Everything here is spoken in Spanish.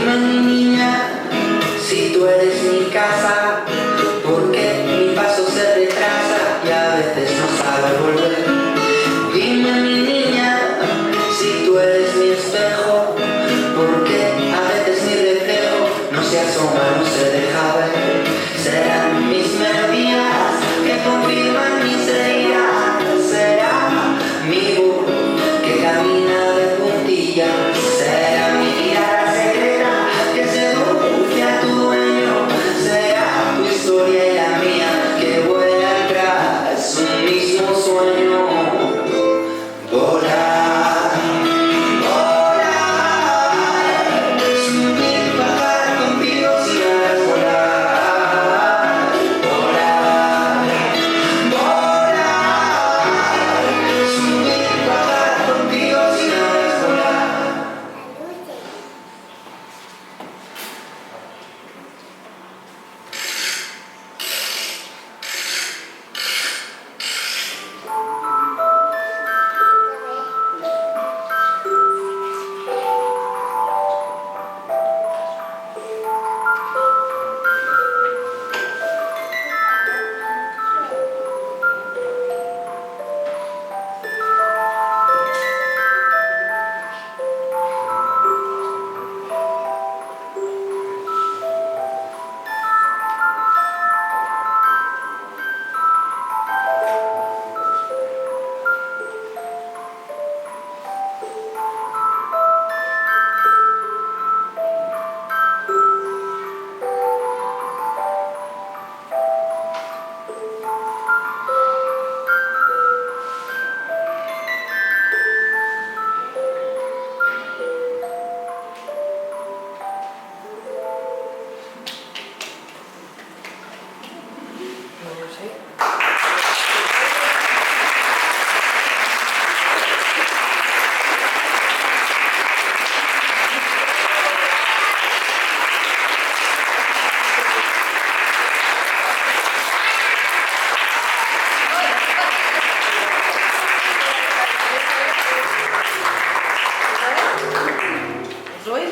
Dime mi niña, si tú eres mi casa, porque mi paso se retrasa y a veces no sabe volver. Dime mi niña, si tú eres mi espejo, porque a veces mi reflejo no se asoma, no se deja ver. Serán mis melodías que confirman mis heridas, será mi burro que camina de puntillas, será mi mirada secreta que seduce a tu dueño, será tu historia y la mía que vuelan tras un mismo sueño. Volar, volar, subir, bajar contigo si vas a volar. Volar, volar, subir, bajar contigo si vas a volar. Zoe?